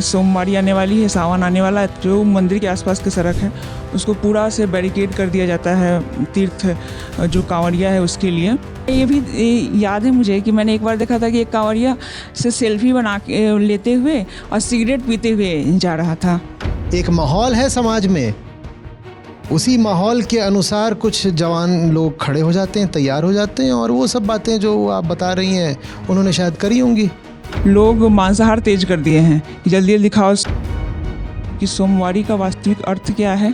सोमवारी आने वाली है, सावन आने वाला है, जो मंदिर के आसपास की सड़क है उसको पूरा से बैरिकेड कर दिया जाता है तीर्थ जो कांवड़िया है उसके लिए। ये भी याद है मुझे कि मैंने एक बार देखा था कि एक कांवड़िया से सेल्फी बना के लेते हुए और सिगरेट पीते हुए जा रहा था। एक माहौल है समाज में, उसी माहौल के अनुसार कुछ जवान लोग खड़े हो जाते हैं, तैयार हो जाते हैं, और वो सब बातें जो आप बता रही हैं उन्होंने शायद करी होंगी। लोग मांसाहार तेज कर दिए हैं कि जल्दी जल्दी खाओ कि सोमवारी का वास्तविक अर्थ क्या है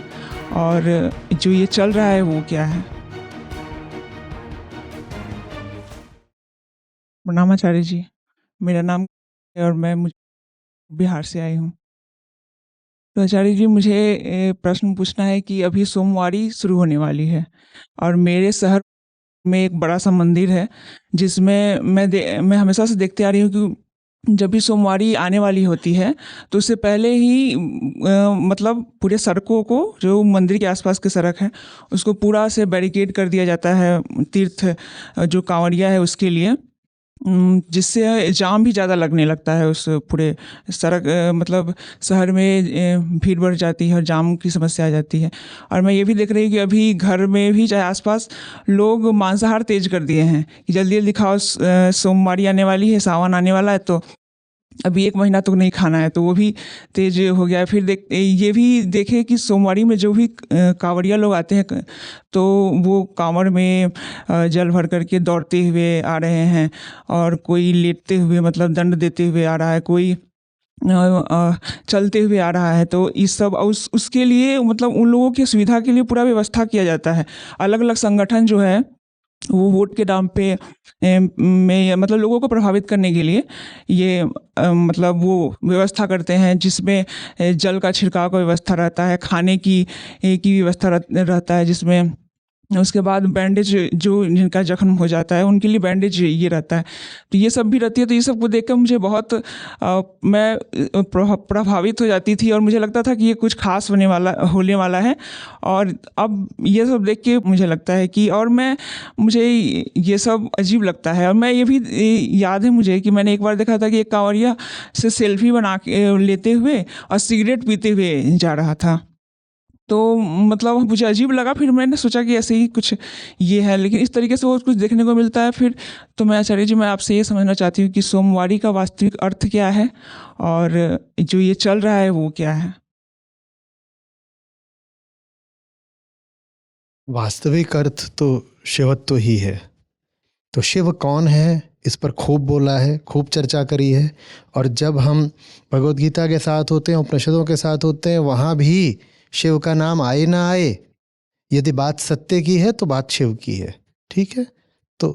और जो ये चल रहा है वो क्या है। प्रणाम आचार्य जी, मेरा नाम है और मैं बिहार से आई हूँ। तो आचार्य जी, मुझे प्रश्न पूछना है कि अभी सोमवारी शुरू होने वाली है और मेरे शहर में एक बड़ा सा मंदिर है जिसमें मैं हमेशा से देखते आ रही हूँ कि जब भी सोमवारी आने वाली होती है तो उससे पहले ही मतलब पूरे सड़कों को, जो मंदिर के आसपास की सड़क है उसको पूरा से बैरिकेड कर दिया जाता है तीर्थ जो कांवड़िया है उसके लिए, जिससे जाम भी ज़्यादा लगने लगता है उस पूरे सड़क मतलब शहर में भीड़ बढ़ जाती है और जाम की समस्या आ जाती है। और मैं ये भी देख रही हूँ कि अभी घर में भी चाहे आसपास लोग मांसाहार तेज कर दिए हैं कि जल्दी जल्दी खाओ, सोमवारी आने वाली है, सावन आने वाला है, तो अभी 1 महीना तो नहीं खाना है, तो वो भी तेज हो गया है। फिर ये भी देखे कि सोमवारी में जो भी कांवड़िया लोग आते हैं तो वो कांवड़ में जल भर करके दौड़ते हुए आ रहे हैं और कोई लेटते हुए मतलब दंड देते हुए आ रहा है, कोई चलते हुए आ रहा है। तो इस सब उसके लिए मतलब उन लोगों की सुविधा के लिए पूरा व्यवस्था किया जाता है। अलग अलग संगठन जो है वो वोट के दाम पे में मतलब लोगों को प्रभावित करने के लिए ये मतलब वो व्यवस्था करते हैं जिसमें जल का छिड़काव का व्यवस्था रहता है, खाने की व्यवस्था रहता है, जिसमें उसके बाद बैंडेज, जो जिनका जख्म हो जाता है उनके लिए बैंडेज ये रहता है। तो ये सब भी रहती है। तो ये सब को देखकर मुझे बहुत मैं प्रभावित हो जाती थी और मुझे लगता था कि ये कुछ खास होने वाला है। और अब ये सब देख के मुझे लगता है कि मुझे ये सब अजीब लगता है। और मैं ये भी याद है मुझे कि मैंने एक बार देखा था कि एक कांवड़िया से सेल्फी बना के लेते हुए और सिगरेट पीते हुए जा रहा था। तो मतलब मुझे अजीब लगा, फिर मैंने सोचा कि ऐसे ही कुछ ये है, लेकिन इस तरीके से और कुछ देखने को मिलता है। फिर तो मैं आचार्य जी, मैं आपसे ये समझना चाहती हूँ कि सोमवारी का वास्तविक अर्थ क्या है और जो ये चल रहा है वो क्या है। वास्तविक अर्थ तो शिवत्व ही है। तो शिव कौन है, इस पर खूब बोला है, खूब चर्चा करी है। और जब हम भगवत गीता के साथ होते हैं, उपनिषदों के साथ होते हैं, वहाँ भी शिव का नाम आए ना आए, यदि बात सत्य की है तो बात शिव की है। ठीक है, तो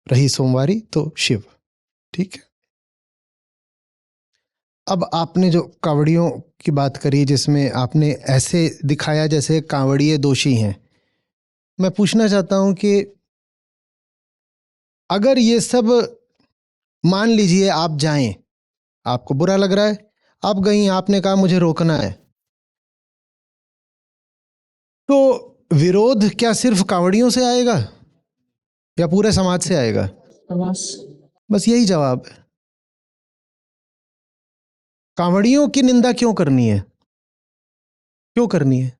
रही सोमवारी तो शिव। ठीक है। अब आपने जो कांवड़ियों की बात करी, जिसमें आपने ऐसे दिखाया जैसे कांवड़िये दोषी हैं, मैं पूछना चाहता हूं कि अगर ये सब, मान लीजिए आप जाएं, आपको बुरा लग रहा है, आप गई, आपने कहा मुझे रोकना है, तो विरोध क्या सिर्फ कांवड़ियों से आएगा या पूरे समाज से आएगा? बस बस यही जवाब है। कांवड़ियों की निंदा क्यों करनी है? क्यों करनी है?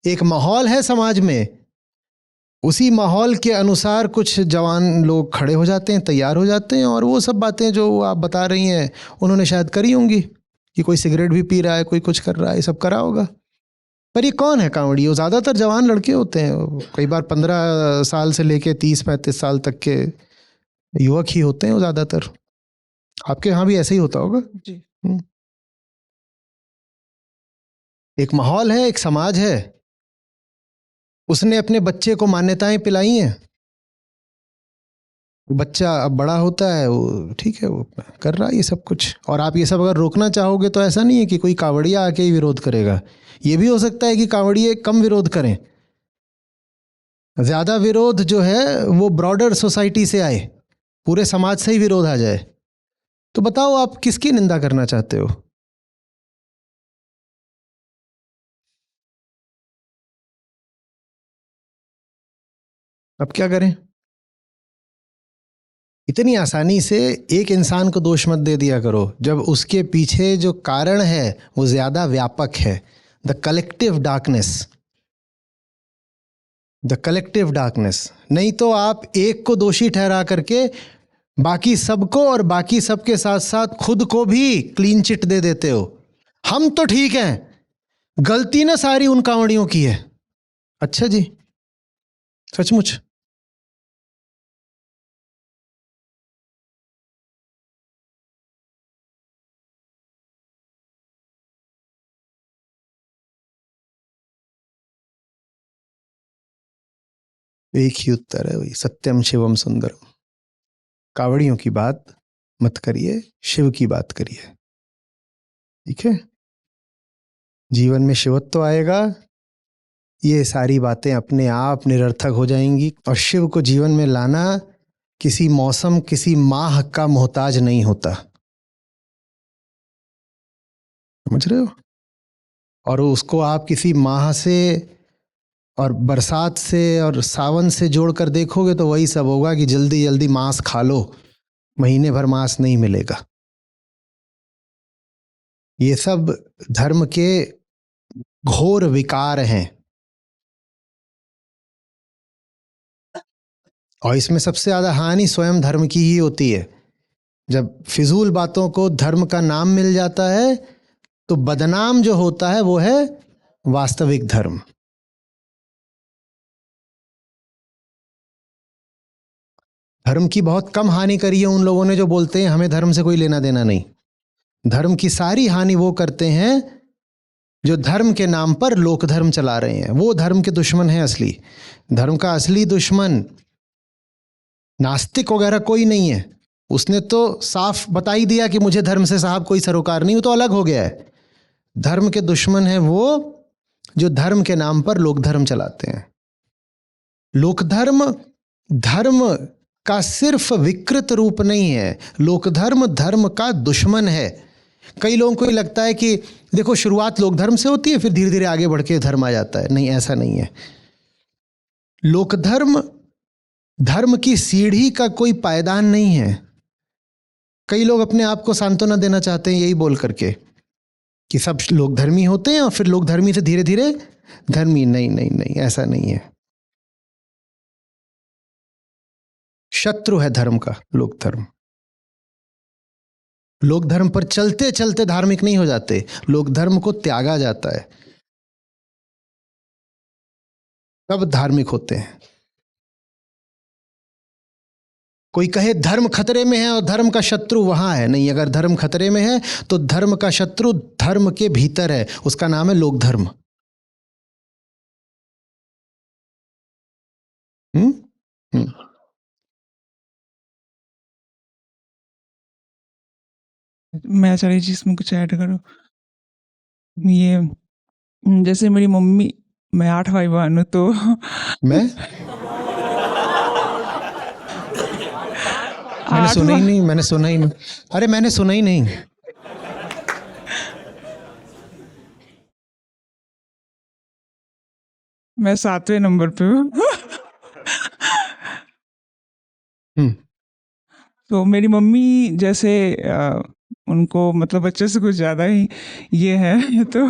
एक माहौल है समाज में, उसी माहौल के अनुसार कुछ जवान लोग खड़े हो जाते हैं, तैयार हो जाते हैं, और वो सब बातें जो आप बता रही हैं उन्होंने शायद करी होंगी कि कोई सिगरेट भी पी रहा है, कोई कुछ कर रहा है, ये सब करा होगा। पर ये कौन है कांवड़ी? वो ज़्यादातर जवान लड़के होते हैं, कई बार 15 साल से लेके 30-35 साल तक के युवक ही होते हैं वो ज़्यादातर। आपके यहाँ भी ऐसे ही होता होगा। जी। एक माहौल है, एक समाज है, उसने अपने बच्चे को मान्यताएं पिलाई हैं। बच्चा अब बड़ा होता है, वो ठीक है, वो कर रहा है ये सब कुछ। और आप ये सब अगर रोकना चाहोगे तो ऐसा नहीं है कि कोई कांवड़िया आके ही विरोध करेगा। ये भी हो सकता है कि कांवड़िये कम विरोध करें, ज़्यादा विरोध जो है वो ब्रॉडर सोसाइटी से आए, पूरे समाज से ही विरोध आ जाए। तो बताओ आप किसकी निंदा करना चाहते हो? अब क्या करें? इतनी आसानी से एक इंसान को दोष मत दे दिया करो जब उसके पीछे जो कारण है वो ज्यादा व्यापक है। The collective darkness, the collective darkness. नहीं तो आप एक को दोषी ठहरा करके बाकी सबको और बाकी सबके साथ साथ खुद को भी क्लीन चिट दे देते हो। हम तो ठीक हैं, गलती ना सारी उन कांवड़ियों की है। अच्छा जी, सचमुच? एक ही उत्तर है, वही सत्यम शिवम सुंदरम। कावड़ियों की बात मत करिए, शिव की बात करिए, ठीक है? जीवन में शिवत्व आएगा, ये सारी बातें अपने आप निरर्थक हो जाएंगी। और शिव को जीवन में लाना किसी मौसम, किसी माह का मोहताज नहीं होता, समझ रहे हो? और उसको आप किसी माह से और बरसात से और सावन से जोड़कर देखोगे तो वही सब होगा कि जल्दी जल्दी मांस खा लो, महीने भर मांस नहीं मिलेगा। ये सब धर्म के घोर विकार हैं। और इसमें सबसे ज्यादा हानि स्वयं धर्म की ही होती है। जब फिजूल बातों को धर्म का नाम मिल जाता है तो बदनाम जो होता है वो है वास्तविक धर्म। धर्म की बहुत कम हानि करी है उन लोगों ने जो बोलते हैं हमें धर्म से कोई लेना देना नहीं। धर्म की सारी हानि वो करते हैं जो धर्म के नाम पर लोक धर्म चला रहे हैं। वो धर्म के दुश्मन हैं असली। धर्म का असली दुश्मन नास्तिक वगैरह कोई नहीं है। उसने तो साफ बता ही दिया कि मुझे धर्म से साहब कोई सरोकार नहीं, वो तो अलग हो गया है। धर्म के दुश्मन है वो जो धर्म के नाम पर लोक धर्म चलाते हैं। लोक धर्म धर्म का सिर्फ विकृत रूप नहीं है, लोक धर्म धर्म का दुश्मन है। कई लोगों को लगता है कि देखो शुरुआत लोक धर्म से होती है फिर धीरे धीरे आगे बढ़ के धर्म आ जाता है। नहीं, ऐसा नहीं है। लोक धर्म धर्म की सीढ़ी का कोई पायदान नहीं है। कई लोग अपने आप को सांत्वना देना चाहते हैं यही बोल करके कि सब लोग धर्मी होते हैं और फिर लोग धर्मी से धीरे धीरे धर्मी। नहीं नहीं नहीं, ऐसा नहीं है। शत्रु है धर्म का लोक धर्म। लोक धर्म पर चलते चलते धार्मिक नहीं हो जाते, लोक धर्म को त्यागा जाता है तब धार्मिक होते हैं। कोई कहे धर्म खतरे में है और धर्म का शत्रु वहां है, नहीं। अगर धर्म खतरे में है तो धर्म का शत्रु धर्म के भीतर है, उसका नाम है लोक धर्म। मैं आचार्य जी इसमें कुछ ऐड करूँ? ये जैसे मेरी मम्मी, मैं 8 भाई बहन हूँ तो मैं मैंने सुना ही नहीं, मैंने सुना ही नहीं। अरे मैंने सुना ही नहीं। मैं 7वें नंबर पे हूँ। तो मेरी मम्मी जैसे उनको मतलब बच्चे से कुछ ज़्यादा ही ये है तो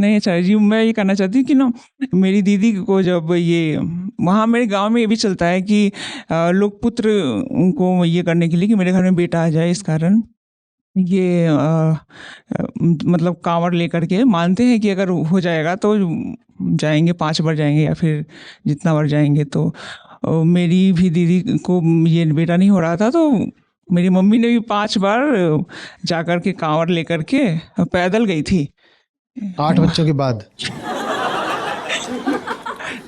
नहीं आचार्य जी, मैं ये कहना चाहती हूँ कि ना मेरी दीदी को जब ये वहाँ मेरे गांव में ये भी चलता है कि लोग पुत्र उनको ये करने के लिए कि मेरे घर में बेटा आ जाए, इस कारण ये मतलब कांवड़ लेकर के मानते हैं कि अगर हो जाएगा तो जाएंगे, 5 बार जाएंगे या फिर जितना बार जाएंगे। तो मेरी भी दीदी को ये बेटा नहीं हो रहा था तो मेरी मम्मी ने भी 5 बार जा कर के कांवड़ लेकर के पैदल गई थी 8 बच्चों के बाद।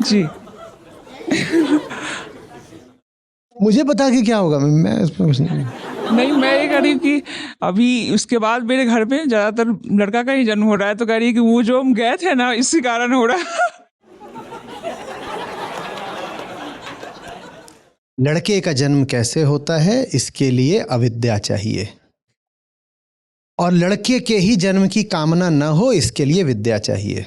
जी। मुझे बता के क्या होगा, मैं इसमें कुछ नहीं, मैं ये कह रही हूँ कि अभी उसके बाद मेरे घर में ज्यादातर लड़का का ही जन्म हो रहा है, तो कह रही है कि वो जो हम गए थे ना इसी कारण हो रहा है। लड़के का जन्म कैसे होता है, इसके लिए अविद्या चाहिए, और लड़के के ही जन्म की कामना न हो इसके लिए विद्या चाहिए।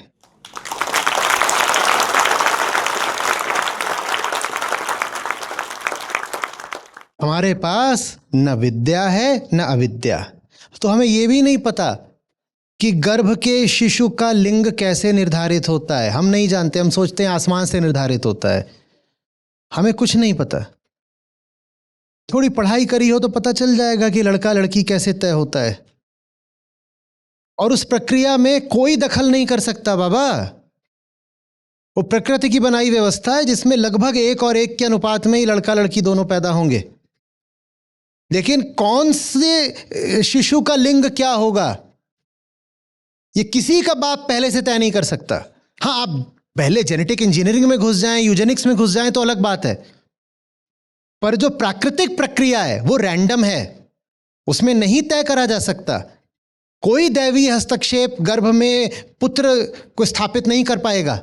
हमारे पास न विद्या है न अविद्या। तो हमें यह भी नहीं पता कि गर्भ के शिशु का लिंग कैसे निर्धारित होता है। हम नहीं जानते, हम सोचते हैं आसमान से निर्धारित होता है। हमें कुछ नहीं पता। थोड़ी पढ़ाई करी हो तो पता चल जाएगा कि लड़का लड़की कैसे तय होता है, और उस प्रक्रिया में कोई दखल नहीं कर सकता बाबा। वो प्रकृति की बनाई व्यवस्था है जिसमें लगभग 1 और 1 के अनुपात में ही लड़का लड़की दोनों पैदा होंगे। लेकिन कौन से शिशु का लिंग क्या होगा, ये किसी का बाप पहले से तय नहीं कर सकता। हाँ, आप पहले जेनेटिक इंजीनियरिंग में घुस जाएं, यूजेनिक्स में घुस जाएं तो अलग बात है, पर जो प्राकृतिक प्रक्रिया है वो रैंडम है, उसमें नहीं तय करा जा सकता। कोई दैवीय हस्तक्षेप गर्भ में पुत्र को स्थापित नहीं कर पाएगा।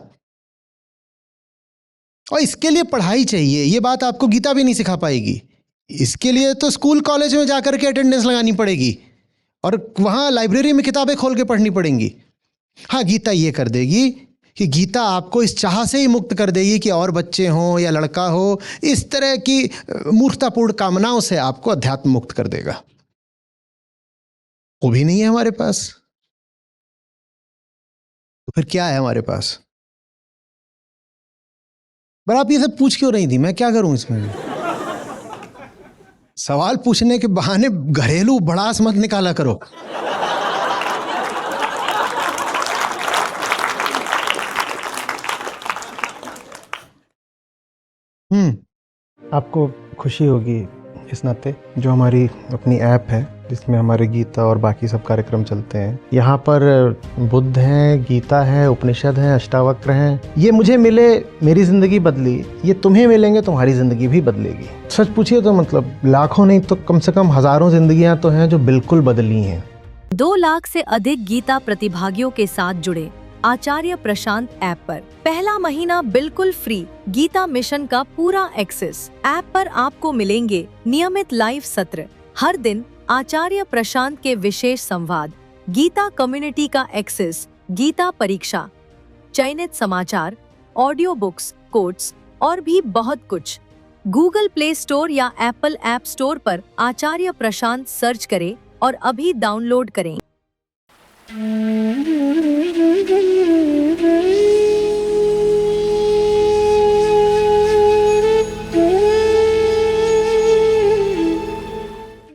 और इसके लिए पढ़ाई चाहिए, ये बात आपको गीता भी नहीं सिखा पाएगी। इसके लिए तो स्कूल कॉलेज में जाकर के अटेंडेंस लगानी पड़ेगी और वहां लाइब्रेरी में किताबें खोल के पढ़नी पड़ेंगी। हाँ, गीता ये कर देगी कि गीता आपको इस चाह से ही मुक्त कर देगी कि और बच्चे हों या लड़का हो, इस तरह की मूर्खतापूर्ण कामनाओं से आपको अध्यात्म मुक्त कर देगा। वो भी नहीं है हमारे पास, तो फिर क्या है हमारे पास? पर आप ये सब पूछ क्यों रही थी? मैं क्या करूं इसमें? सवाल पूछने के बहाने घरेलू भड़ास मत निकाला करो। आपको खुशी होगी इस नाते जो हमारी अपनी ऐप है जिसमें हमारे गीता और बाकी सब कार्यक्रम चलते हैं। यहाँ पर बुद्ध हैं, गीता है, उपनिषद हैं, अष्टावक्र हैं। ये मुझे मिले, मेरी ज़िंदगी बदली, ये तुम्हें मिलेंगे, तुम्हारी ज़िंदगी भी बदलेगी। सच पूछिए तो मतलब लाखों नहीं तो कम से कम हज़ारों ज़िंदगियाँ तो हैं जो बिल्कुल बदली हैं। 2 लाख से अधिक गीता प्रतिभागियों के साथ जुड़े आचार्य प्रशांत ऐप पर पहला महीना बिल्कुल फ्री गीता मिशन का पूरा एक्सेस। ऐप पर आपको मिलेंगे नियमित लाइव सत्र, हर दिन आचार्य प्रशांत के विशेष संवाद, गीता कम्युनिटी का एक्सेस, गीता परीक्षा, चयनित समाचार, ऑडियो बुक्स, कोट्स और भी बहुत कुछ। गूगल प्ले स्टोर या एप्पल ऐप स्टोर पर आचार्य प्रशांत सर्च करें और अभी डाउनलोड करें।